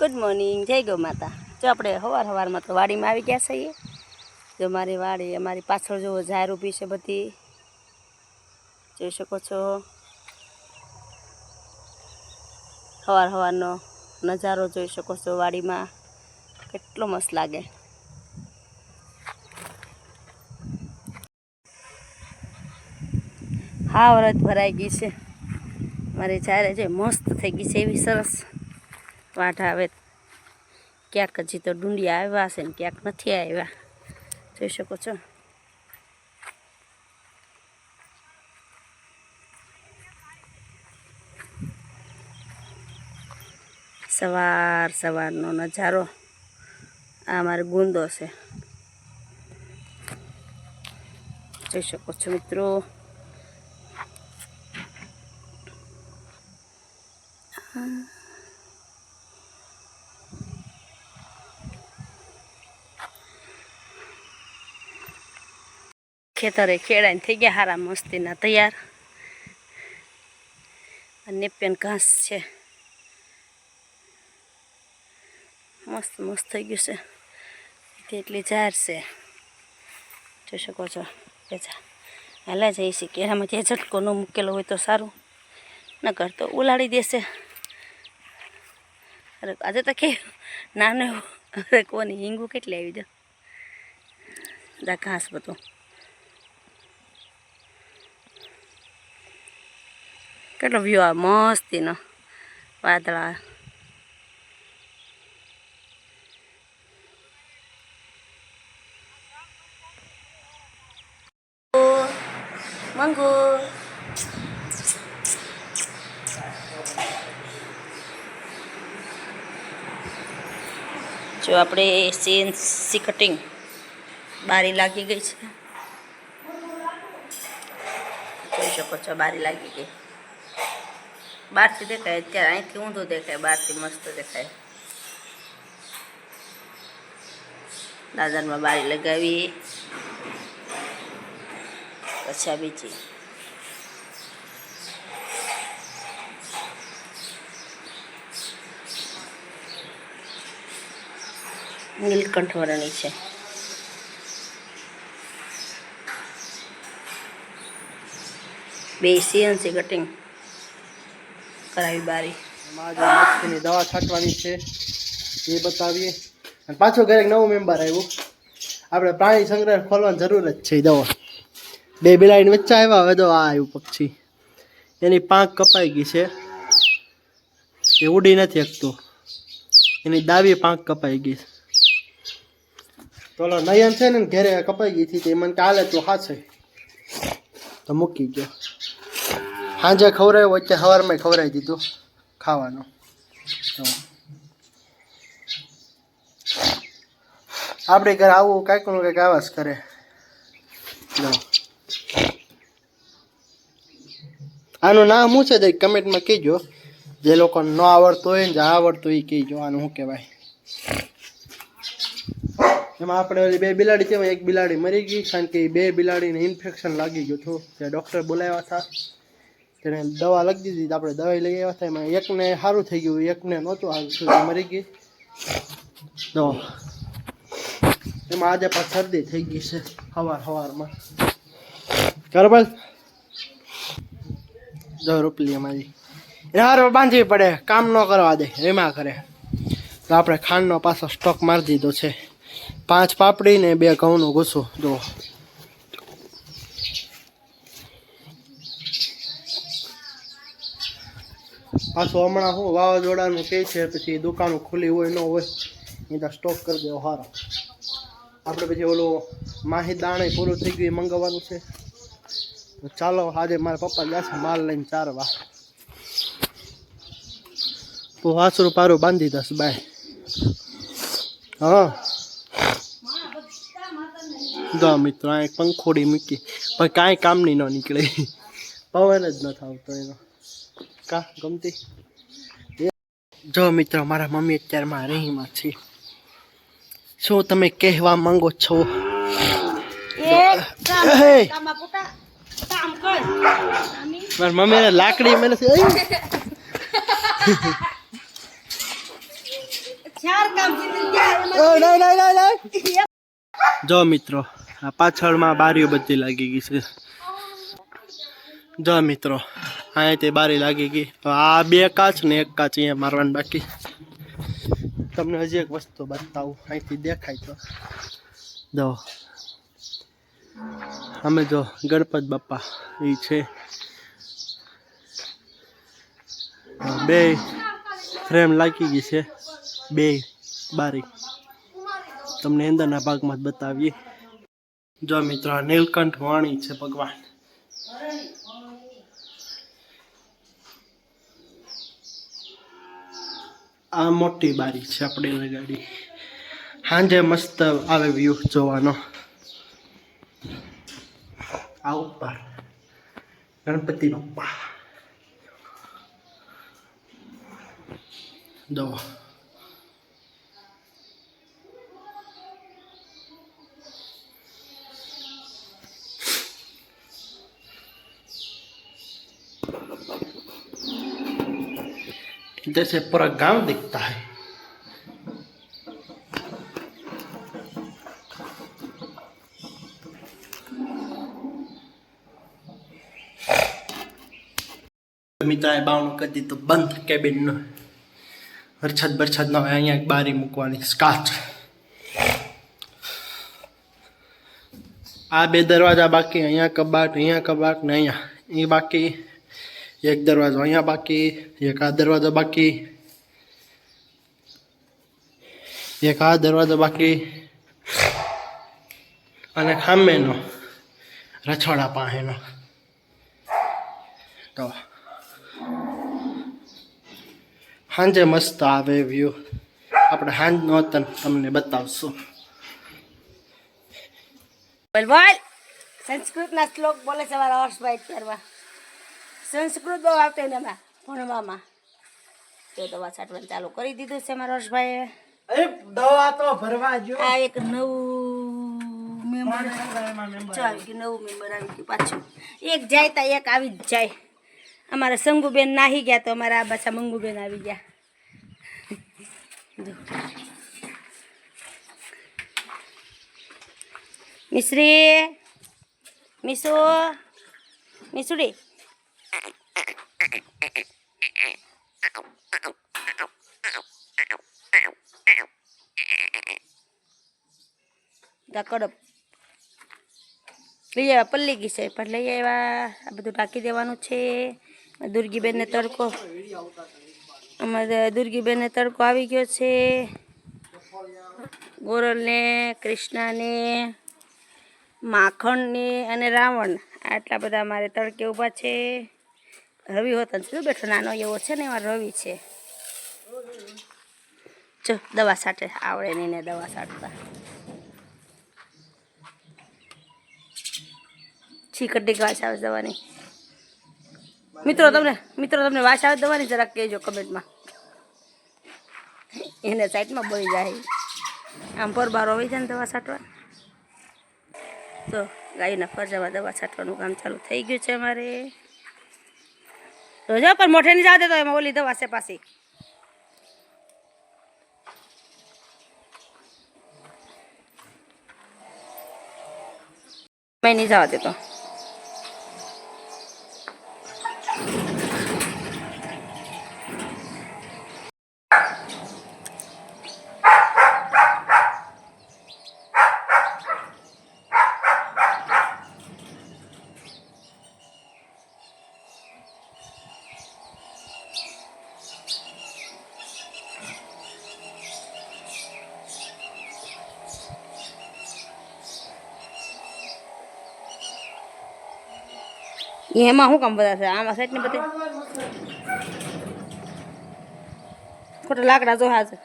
Good morning, જય ગૌ માતા। જો આપણે સવારમાં તો વાડીમાં આવી ગયા છીએ। જો મારી વાડી અમારી પાછળ જો ઝાર ઊભી છે બધી, જોઈ શકો છો। સવારનો નજારો જોઈ શકો છો વાડીમાં, કેટલો મસ્ત લાગે। હા, વરસ ભરાઈ ગઈ છે મારી ઝારે, જે મસ્ત થઈ ગઈ છે એવી સરસ વાઢ આવે। ક્યાંક હજી તો ડુંડિયા આવ્યા છે ને ક્યાંક નથી આવ્યા, જોઈ શકો છો। સવારનો નજારો આ મારો ગુંદો છે, જોઈ શકો છો મિત્રો। ખેતરે ખેડાઈને થઈ ગયા હારા મસ્તીના તૈયાર, નેપિયન ઘાસ છે, મસ્ત થઈ ગયું છે। એટલી ઝાર છે, જોઈ શકો છો। હાલા જઈ છે કેરામાં ત્યાં ઝટકો ન મૂકેલો હોય તો સારું, નકર તો ઉલાડી દેશે। અરે આજે તો કે નાનો અરે કોની હિંગુ કેટલી આવી જા ઘાસ બધું, કેટલો વ્યૂ આવે મસ્તીનો, વાદળા। મંગુ જો આપણે સીએનસી કટિંગ બારી લાગી ગઈ છે, જોઈ શકો છો। બારી લાગી ગઈ, બહારથી દેખાય, અત્યારે અહીંથી ઊંધું દેખાય, બહારથી મસ્ત દેખાય। દાદરમાં બારી લગાવી, પછી આ બીજી નીલકંઠ વર્ણની છે। બે સીએનસી કટિંગ કરાવી બારી, મસ્તીની દવા છાંટવાની છે એ બતાવીએ। અને પાછો ઘરે નવો મેમ્બર આવ્યો, આપણે પ્રાણી સંગ્રહ ખોલવાની જરૂર જ છે। દવા બે બિલાડીની વચ્ચે આવ્યા, હવે તો આ આવ્યું પક્ષી, એની પાંખ કપાઈ ગઈ છે, એ ઉડી નથી શકતું, એની દાવી પાંખ કપાઈ ગઈ। તો નયન છે ને ઘરે કપાઈ ગઈ હતી, મને કાલે તો હાશે તો મૂકી ગયો। સાંજે ખવડાવ્યો, વચ્ચે સવારમાં ખવડાવી દીધું ખાવાનું। તો આપણે ઘરે આવું કાંઈક નું કંઈક આવાજ કરે। આનું નામ શું છે તે કમેન્ટમાં કહેજો, જે લોકોને ન આવડતું હોય ને જે આવડતું હોય એ કહેજો આનું શું કહેવાય। એમાં આપણે ઓલી બે બિલાડી છે, એક બિલાડી મરી ગઈ, કારણ કે બે બિલાડીને ઇન્ફેક્શન લાગી ગયું હતું, ત્યાં ડૉક્ટર બોલાવ્યા હતા, તેને દવા લખી દીધી, આપણે દવા લઈ આવ્યા હતા। એમાં એકને સારું થઈ ગયું, એકને નહોતું સારું થયું, મરી ગઈ। તો એમાં આજે પણ શરદી થઈ ગઈ છે સવારમાં, બરાબર। જો રોપલી અમારી હાર બાંધવી પડે, કામ ન કરવા દે, એમાં કરે। તો આપણે ખાંડનો પાછો સ્ટોક મારી દીધો છે, 5 પાપડી ને 2 ઘઉંનો ગુસ્સો। જો પાછું હમણાં શું વાવાઝોડાનું કહે છે, પછી દુકાનો ખુલ્લી હોય ન હોય એ તો સ્ટોક કરી દેવો સારો। આપણે પછી ઓલું માહી દાણે પૂરું થઈ ગયું મંગાવવાનું છે, તો ચાલો આજે મારા પપ્પા જશે માલ લઈને ચારવા, તો વાસરું પારું બાંધી દસ બાય। હા જો મિત્રો આ એક પંખોડી મૂકી, પણ કાંઈ કામની ન નીકળે, પવન જ ન આવતો એનો, કા ગમતી। જો મિત્રો મારા મમ્મી અત્યારમાં રહીમાં છે, શું તમે કહેવા માંગો છો? મારી મમ્મીને લાકડી મને જો મિત્રો આ પાછળમાં બારીઓ બધી લાગી ગઈ છે. જો મિત્રો અહીંથી બારી લાગી ગઈ. આ 2 કાચ ને 1 કાચ અહીંયા મારવાનું બાકી. તમને હજી એક વસ્તુ બતાવું, અહીંથી દેખાય તો જો અમે જો ગણપત બાપા એ છે. 2 ફ્રેમ લાગી ગઈ છે, 2 બારી. તમને અંદરના ભાગમાં જ બતાવીએ. જો મિત્રો નીલકંઠ વાણી છે ભગવાન. આ મોટી બારી છે આપણે લગાડી. સાંજે મસ્ત આવે વ્યૂ જોવાનો. આ ઉપર ગણપતિ બાપા જો. इधर से पूरा गांव दिखता है. મિત્રાએ બાવણું કરી દીધું બંધ કેબિનનું. વરસાદ ના હોય અહીંયા એક બારી મૂકવાની સ્કાચ. આ 2 દરવાજા બાકી. અહીંયા કબાટ ને અહીંયા એ બાકી. એક દરવાજો અહીંયા બાકી, એક આ દરવાજો બાકી, એક આ દરવાજો બાકી, અને સામેનો રછોડા પાસેનો. તો સાંજે મસ્ત આવે વ્યૂ. આપણે સાંજનો તમને બતાવશું. બોલ સંસ્કૃતના શ્લોક બોલે છે મારા હર્ષભાઈ અત્યારમાં. સંસ્કૃત બહુ આવતો એને એમાં ભણવામાં. તો દવા છાંટવાનું ચાલુ કરી દીધું છે મારા હર્ષભાઈએ. દવા તો ભરવા જો. આ એક નવું મેમ્બર આવી ગયું પાછું. એક જાય તો એક આવી જ જાય. અમારા સંગુબેન નાહી ગયા તો અમારા આ પાછા મંગુબેન આવી ગયા. મિસુડી કડપ લઈ આવ્યા. પલ્લી ગઈ છે પણ લઈ આવ્યા. આ બધું ઢાંકી દેવાનું છે. દુર્ગીબેનને તડકો અમારે દુર્ગીબેનને તડકો આવી ગયો છે. ગોરલને, કૃષ્ણાને, માખણને અને રાવણ આટલા બધા અમારે તડકે ઊભા છે. રવિ હોતો શું બેઠો નાનો એવો છે ને એમાં રવિ છે. જો દવા છાંટે આવડે નહીં ને દવા છાંટતા. કડ્ડીક વાસ આવે દવાની. મિત્રો તમને વાસ આવે દવાની જરાક કહેજો કમેન્ટમાં. એને સાઈડમાં બોલી જાય. આમ પર બાર હોય છે ને દવા છાંટવા. તો ગાયના ફરજામાં દવા છાંટવાનું કામ ચાલુ થઈ ગયું છે અમારે. તો જો પણ મોઢે નહીં જવા દેતો એમાં ઓલી દવા છે પાછી. મેં નહીં જવા દેતો. એમાં શું કામ બધા છે આમાં સાઈડ ને બધી ખોટા લાકડા જો હાજર.